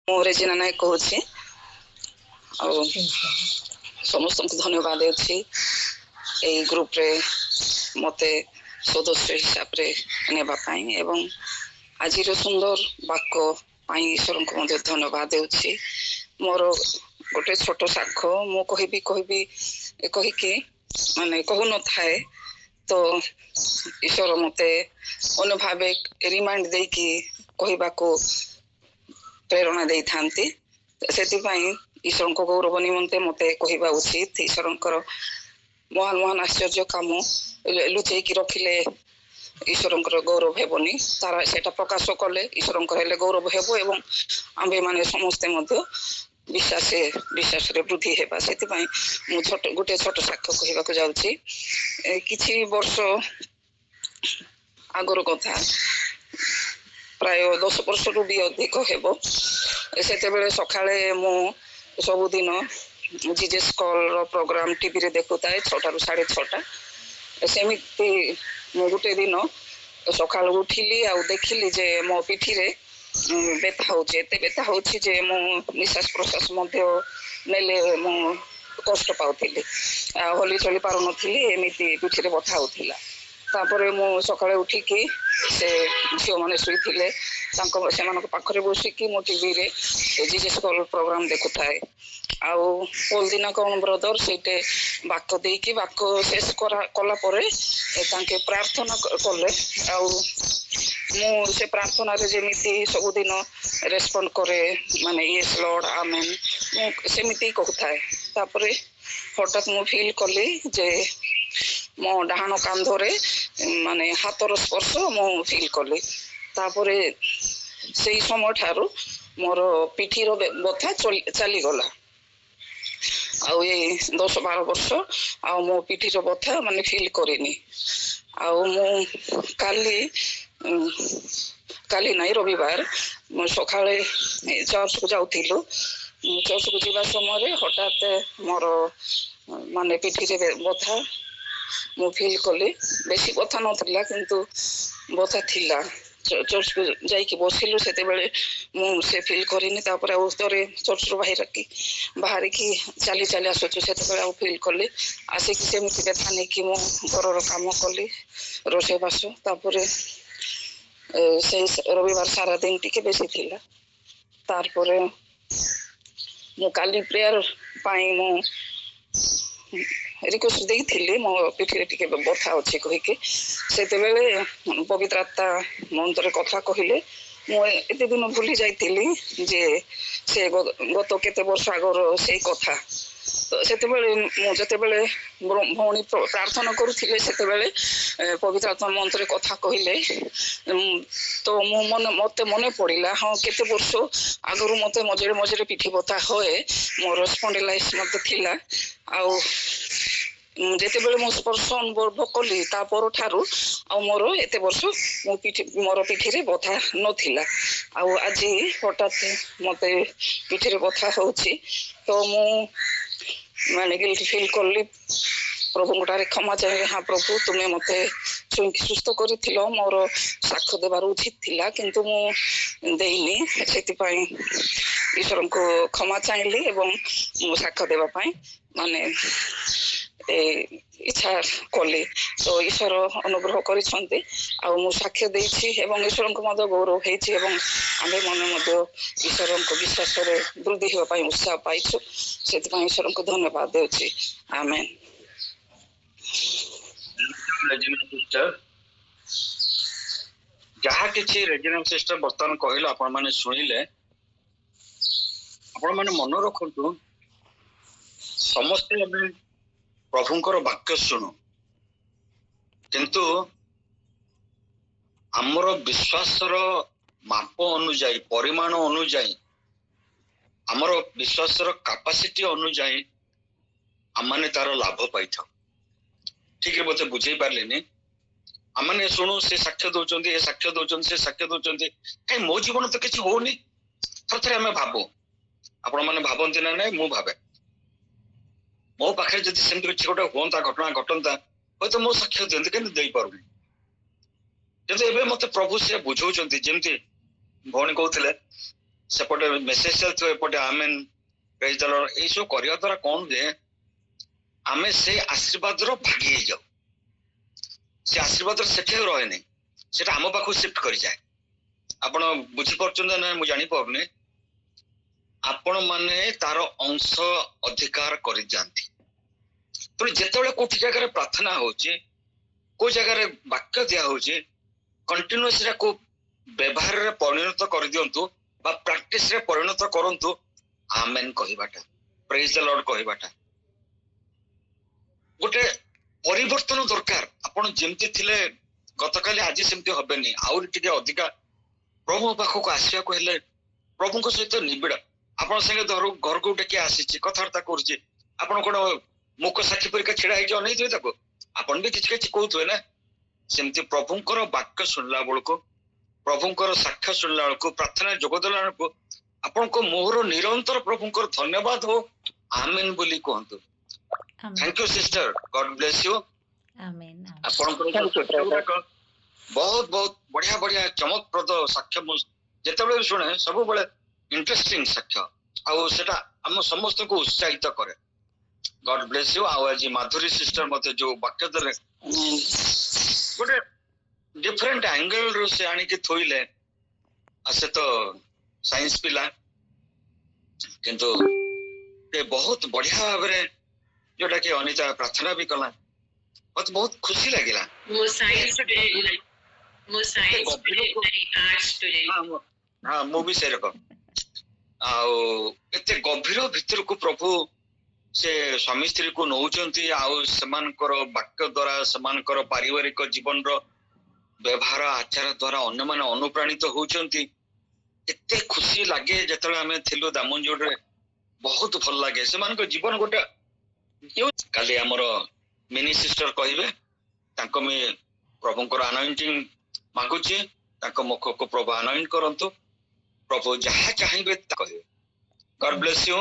ମୁଁ ରେଜିନା ନାୟକ କହୁଛି ଆଉ ସମସ୍ତଙ୍କୁ ଧନ୍ୟବାଦ ଦେଉଛି ଏଇ ଗ୍ରୁପରେ ମତେ ସଦସ୍ୟ ହିସାବରେ ନେବା ପାଇଁ ଏବଂ ଆଜିର ସୁନ୍ଦର ବାକ୍ୟ ପାଇଁ ଈଶ୍ୱରଙ୍କୁ ମଧ୍ୟ ଧନ୍ୟବାଦ ଦେଉଛି। ମୋର ଗୋଟେ ଛୋଟ ସାକ୍ଷ ମୁଁ କହିକି ମାନେ କହୁନଥାଏ ତ ଈଶ୍ୱର ମତେ ଅନ୍ୟ ଭାବେ ରିମାଇଣ୍ଡ ଦେଇକି କହିବାକୁ ପ୍ରେରଣା ଦେଇଥାନ୍ତି। ସେଥିପାଇଁ ଈଶ୍ୱରଙ୍କ ଗୌରବ ନିମନ୍ତେ ମତେ କହିବା ଉଚିତ। ଈଶ୍ୱରଙ୍କର ମହାନ ମହାନ ଆଶ୍ଚର୍ଯ୍ୟ କାମ ଲୁଚେଇକି ରଖିଲେ ଈଶ୍ୱରଙ୍କର ଗୌରବ ହେବନି, ତାର ସେଟା ପ୍ରକାଶ କଲେ ଈଶ୍ୱରଙ୍କର ହେଲେ ଗୌରବ ହେବ ଏବଂ ଆମ୍ଭେ ମାନେ ସମସ୍ତେ ମଧ୍ୟ ବିଶ୍ୱାସରେ ବୃଦ୍ଧି ହେବା। ସେଥିପାଇଁ ମୁଁ ଗୋଟେ ଛୋଟ ସାକ୍ଷ୍ୟ କହିବାକୁ ଯାଉଛି। କିଛି ବର୍ଷ ଆଗର କଥା, ପ୍ରାୟ 10 ବର୍ଷରୁ ବି ଅଧିକ ହେବ। ସେତେବେଳେ ସକାଳେ ମୁଁ ସବୁଦିନ ଜିଜେସ୍ କଲ୍ର ପ୍ରୋଗ୍ରାମ ଟିଭିରେ ଦେଖୁଥାଏ 6ଟାରୁ 6:30। ସେମିତି ମୁଁ ଗୋଟେ ଦିନ ସକାଳୁ ଉଠିଲି ଆଉ ଦେଖିଲି ଯେ ମୋ ପିଠିରେ ବ୍ୟଥା ହଉଛି, ଏତେ ବ୍ୟଥା ହଉଛି ଯେ ମୁଁ ନିଶ୍ୱାସ ପ୍ରଶ୍ୱାସ ମଧ୍ୟ ନେଲେ ମୁଁ କଷ୍ଟ ପାଉଥିଲି, ଆଉ ହଲି ଚଳି ପାରୁନଥିଲି, ଏମିତି ପିଠିରେ ବଥା ହଉଥିଲା। ତାପରେ ମୁଁ ସକାଳେ ଉଠିକି ସେ ଝିଅମାନେ ଶୋଇଥିଲେ ସେମାନଙ୍କ ପାଖରେ ବସିକି ମୁଁ ଟିଭିରେ ଜିଜେସ୍ କଲ୍ ପ୍ରୋଗ୍ରାମ ଦେଖୁଥାଏ। ଆଉ ପଲଦିନା କଣ ବ୍ରଦର ସେଇଟେ ବାକ୍ୟ ଦେଇକି ବାକ୍ୟ ଶେଷ କଲା ପରେ ତାଙ୍କେ ପ୍ରାର୍ଥନା କଲେ ଆଉ ମୁଁ ସେ ପ୍ରାର୍ଥନାରେ ଯେମିତି ସବୁଦିନ ରେସ୍ପଣ୍ଡ କରେ, ମାନେ ୟେସ୍ ଲର୍ଡ ଆମେନ୍, ମୁଁ ସେମିତି କହୁଥାଏ। ତାପରେ ହଠାତ୍ ମୁଁ ଫିଲ୍ କଲି ଯେ ମୋ ଡାହାଣ କାନ୍ଧରେ ମାନେ ହାତର ସ୍ପର୍ଶ ମୁଁ ଫିଲ୍ କଲି। ତାପରେ ସେଇ ସମୟ ଠାରୁ ମୋର ପିଠିର ବଥା ଚାଲିଗଲା। ଆଉ ଏଇ 10-12 ବର୍ଷ ଆଉ ମୋ ପିଠିର ବଥା ମାନେ ଫିଲ୍ କରିନି। ଆଉ ମୁଁ କାଲି ନାଇଁ ରବିବାର ମୁଁ ସକାଳେ ଚର୍ଚ୍ଚକୁ ଯାଉଥିଲୁ। ଚର୍ଚ୍ଚକୁ ଯିବା ସମୟରେ ହଠାତ୍ ମୋର ମାନେ ପିଠିରେ ବଥା ମୁଁ ଫିଲ୍ କଲି। ବେଶୀ ବଥା ନଥିଲା କିନ୍ତୁ ବଥା ଥିଲା। ଚର୍ଚ୍ଚକୁ ଯାଇକି ବସିଲୁ, ସେତେବେଳେ ମୁଁ ସେ ଫିଲ୍ କରିନି। ତାପରେ ଆଉ ଥରେ ଚର୍ଚ୍ଚରୁ ବାହାରିକି ଚାଲି ଆସୁଛୁ, ସେତେବେଳେ ଆଉ ଫିଲ୍ କଲି। ଆସିକି ସେମିତି ବ୍ୟଥା ନେଇକି ମୁଁ ଘରର କାମ କଲି, ରୋଷେଇବାସ। ତାପରେ ସେଇ ରବିବାର ସାରା ଦିନ ଟିକେ ବେଶୀ ଥିଲା। ତାପରେ ମୁଁ କାଲି ପ୍ରେୟାର ପାଇଁ ମୁଁ ରିକ୍ୱେଷ୍ଟ ଦେଇଥିଲି ମୋ ପିଠିରେ ଟିକେ ବଥା ଅଛି କହିକି। ସେତେବେଳେ ପବିତ୍ର ଆତ୍ମା ମୋ ଅନ୍ତରରେ କଥା କହିଲେ। ମୁଁ ଏତେ ଦିନ ଭୁଲି ଯାଇଥିଲି ଯେ ସେ ଗତ କେତେ ବର୍ଷ ଆଗର ସେଇ କଥା। ତ ସେତେବେଳେ ମୁଁ ଯେତେବେଳେ ଭଉଣୀ ପ୍ରାର୍ଥନା କରୁଥିଲେ, ସେତେବେଳେ ପବିତ୍ର ଆତ୍ମା ମୋ ଅନ୍ତରରେ କଥା କହିଲେ। ତ ମତେ ମନେ ପଡିଲା, ହଁ କେତେ ବର୍ଷ ଆଗରୁ ମତେ ମଝିରେ ପିଠି ବଥା ହୁଏ, ମୋର ସ୍ପଣ୍ଡିଲାଇଟିସ୍ ମଧ୍ୟ ଥିଲା। ଆଉ ଯେତେବେଳେ ମୁଁ ସ୍ପର୍ଶ ଅନୁଭବ କଲି ତା ପରଠାରୁ ଆଉ ମୋର ଏତେ ବର୍ଷ ମୋର ପିଠିରେ ବଥା ନଥିଲା। ଆଉ ଆଜି ହଠାତ୍ ମତେ ପିଠିରେ ବଥା ହଉଛି, ତ ମୁଁ ମାନେ ଗିଲ୍ଟ ଫିଲ୍ କଲି। ପ୍ରଭୁଙ୍କଠାରେ କ୍ଷମା ଚାହିଁଲି, ହଁ ପ୍ରଭୁ ତୁମେ ମତେ ଛୁଇଁକି ସୁସ୍ଥ କରିଥିଲ, ମୋର ସାକ୍ଷ୍ୟ ଦେବାର ଉଚିତ ଥିଲା କିନ୍ତୁ ମୁଁ ଦେଇନି। ସେଥିପାଇଁ ଈଶ୍ୱରଙ୍କୁ କ୍ଷମା ଚାହିଁଲି ଏବଂ ମୁଁ ସାକ୍ଷ୍ୟ ଦେବା ପାଇଁ ମାନେ ଇଚ୍ଛା କଲି। ତ ଈଶ୍ୱର ଅନୁଗ୍ରହ କରିଛନ୍ତି ଆଉ ମୁଁ ସାକ୍ଷ୍ୟ ଦେଇଛି ଏବଂ ଈଶ୍ୱରଙ୍କୁ ମଧ୍ୟ ଗୌରବ ହେଇଛି ଏବଂ ଆମେ ମନେ ମଧ୍ୟ ଈଶ୍ୱରଙ୍କ ବିଶ୍ୱାସରେ ବୃଦ୍ଧି ହେବା ପାଇଁ ଉତ୍ସାହ ପାଇଛୁ। ସେଥିପାଇଁ ଈଶ୍ୱରଙ୍କୁ ଧନ୍ୟବାଦ ଦେଉଛି। ଆମେନ୍। ଯାହା କିଛି ରେଜିନା ସିଷ୍ଟର ବର୍ତ୍ତମାନ କହିଲେ, ଆପଣ ମାନେ ଶୁଣିଲେ, ଆପଣ ମାନେ ମନେ ରଖନ୍ତୁ, ସମସ୍ତେ ଆମେ ପ୍ରଭୁଙ୍କର ବାକ୍ୟ ଶୁଣୁ, କିନ୍ତୁ ଆମର ବିଶ୍ୱାସର ମାପ ଅନୁଯାୟୀ, ପରିମାଣ ଅନୁଯାୟୀ, ଆମର ବିଶ୍ୱାସର କାପାସିଟି ଅନୁଯାୟୀ ଆମମାନେ ତାର ଲାଭ ପାଇଥାଉ। ଠିକ ମତେ ବୁଝେଇ ପାରିଲେନି? ଆମମାନେ ଶୁଣୁ, ସେ ସାକ୍ଷ୍ୟ ଦଉଛନ୍ତି, ଏ ସାକ୍ଷ୍ୟ ଦଉଛନ୍ତି, ସେ ସାକ୍ଷ୍ୟ ଦଉଛନ୍ତି, କାଇଁ ମୋ ଜୀବନ ତ କିଛି ହଉନି। ଥରେ ଆମେ ଭାବୁ, ଆପଣ ମାନେ ଭାବନ୍ତି ନା ନାଇଁ? ମୁଁ ଭାବେ, ମୋ ପାଖରେ ଯଦି ସେମିତି କିଛି ଗୋଟେ ହୁଅନ୍ତା, ଘଟଣା ଘଟନ୍ତା, ହୁଏତ ମୋ ସାକ୍ଷ୍ୟ ଦିଅନ୍ତି, କିନ୍ତୁ ଦେଇପାରୁନି। କିନ୍ତୁ ଏବେ ମତେ ପ୍ରଭୁ ସେ ବୁଝଉଛନ୍ତି, ଯେମିତି ଭଉଣୀ କହୁଥିଲେ ସେପଟେ ମେସେଜ ଚାଲିଥିବ ଏପଟେ ଆମେନ୍ ପ୍ରେଜ ଦ ଲର୍ଡ। ଏଇ ସବୁ କରିବା ଦ୍ୱାରା କଣ ଯେ ଆମେ ସେଇ ଆଶୀର୍ବାଦର ଭାଗି ହେଇଯାଉ। ସେ ଆଶୀର୍ବାଦର ସେଠି ଆଉ ରହେନି, ସେଟା ଆମ ପାଖକୁ ସିଫ୍ଟ କରିଯାଏ। ଆପଣ ବୁଝିପାରୁଛନ୍ତି ନା ମୁଁ ଜାଣିପାରୁନି। ଆପଣ ମାନେ ତାର ଅଂଶ ଅଧିକାର କରିଯାଆନ୍ତି। ତେଣୁ ଯେତେବେଳେ କୋଉଠି ଜାଗାରେ ପ୍ରାର୍ଥନା ହଉଛି, କୋଉ ଜାଗାରେ ବାକ୍ୟ ଦିଆ ହଉଛି, କଣ୍ଟିନ୍ୟୁଅସ୍ କୋଉ ବ୍ୟବହାରରେ ପରିଣତ କରିଦିଅନ୍ତୁ ବା ପ୍ରାକ୍ଟିସରେ ପରିଣତ କରନ୍ତୁ ଆମେନ୍ କହିବାଟା, ପ୍ରେଜ ଦ ଲର୍ଡ କହିବାଟା। ଗୋଟେ ପରିବର୍ତ୍ତନ ଦରକାର। ଆପଣ ଯେମିତି ଥିଲେ ଗତକାଲି ଆଜି ସେମିତି ହବେନି, ଆହୁରି ଟିକେ ଅଧିକା ପ୍ରଭୁ ପାଖକୁ ଆସିବାକୁ ହେଲେ ପ୍ରଭୁଙ୍କ ସହିତ ନିବିଡ଼। ଆପଣ ସାଙ୍ଗେ ଘରକୁ ଟିକେ ଆସିଛି, କଥାବାର୍ତ୍ତା କରୁଛି, ଆପଣ କଣ ମୁକ ସାକ୍ଷୀ ପରିକା ଛିଡା ହେଇକି ଅନେଇଥିବେ ତାକୁ? ଆପଣ ବି କିଛି କିଛି କହୁଥିବେ ନା। ସେମିତି ପ୍ରଭୁଙ୍କର ବାକ୍ୟ ଶୁଣିଲା ବେଳକୁ, ପ୍ରଭୁଙ୍କର ସାକ୍ଷ୍ୟ ଶୁଣିଲା ବେଳକୁ, ପ୍ରାର୍ଥନାରେ ଯୋଗ ଦେଲା ବେଳକୁ ଆପଣଙ୍କ ମୁହଁରୁ ନିରନ୍ତର ପ୍ରଭୁଙ୍କର ଧନ୍ୟବାଦ ହଉ, ଆମେନ୍ ବୋଲି କୁହନ୍ତୁ। Thank you sister, God bless you. ଆପଣଙ୍କର ସାକ୍ଷ୍ୟ ଗୁଡାକ ବହୁତ ବହୁତ ବଢିଆ ବଢିଆ ଚମକପ୍ରଦ ସାକ୍ଷ୍ୟ ମୁଁ ଯେତେବେଳେ ବି ଶୁଣେ ସବୁବେଳେ ଇଣ୍ଟରେଷ୍ଟିଂ ସାକ୍ଷ୍ୟ, ଆଉ ସେଟା ଆମ ସମସ୍ତଙ୍କୁ ଉତ୍ସାହିତ କରେ। ଗଡ୍ ବ୍ଲେସ ୟୁ। ଆଉ ଆଜି ମାଧୁରୀ ସିଷ୍ଟର ମତେ ଯୋଉ ବାକ୍ୟ ଦେଲେ ଗୋଟେ ଡିଫରେଣ୍ଟ ଆଙ୍ଗେଲ ରୁ ସେ ଆଣିକି ଥୋଇଲେ। ଆଉ ସେ ତ ସାଇନ୍ସ ପିଲା, କିନ୍ତୁ ବହୁତ ବଢିଆ ଭାବରେ ଯୋଉଟା କି ଅନିତା ପ୍ରାର୍ଥନା ବି କଲା, ମତେ ବହୁତ ଖୁସି ଲାଗିଲା। ହଁ ମୁଁ ବି ସେରକମ। ଆଉ ଏତେ ଗଭୀର ଭିତରକୁ ପ୍ରଭୁ ସେ ସ୍ୱାମୀ ସ୍ତ୍ରୀକୁ ନଉଛନ୍ତି, ଆଉ ସେମାନଙ୍କର ବାକ୍ୟ ଦ୍ଵାରା, ସେମାନଙ୍କର ପାରିବାରିକ ଜୀବନର ବ୍ୟବହାର ଆଚାର ଦ୍ଵାରା ଅନ୍ୟମାନେ ଅନୁପ୍ରାଣିତ ହଉଛନ୍ତି। ଏତେ ଖୁସି ଲାଗେ। ଯେତେବେଳେ ଆମେ ଥିଲୁ ଦାମନଯୋଡ଼ିରେ ବହୁତ ଭଲ ଲାଗେ। ସେମାନଙ୍କ ଜୀବନ ଗୋଟେ କାଲି ଆମର ମିନି ସିଷ୍ଟର କହିବେ, ତାଙ୍କ ପ୍ରଭୁଙ୍କର ଆନଏଣ୍ଟିଂ ମାଗୁଛି, ତାଙ୍କ ମୁଖକୁ ପ୍ରଭୁ ଆନଏଣ୍ଟ କରନ୍ତୁ, ପ୍ରଭୁ ଯାହା ଚାହିଁବେ କହିବେ। ଗଡ୍ ବ୍ଲେସ ୟୁ।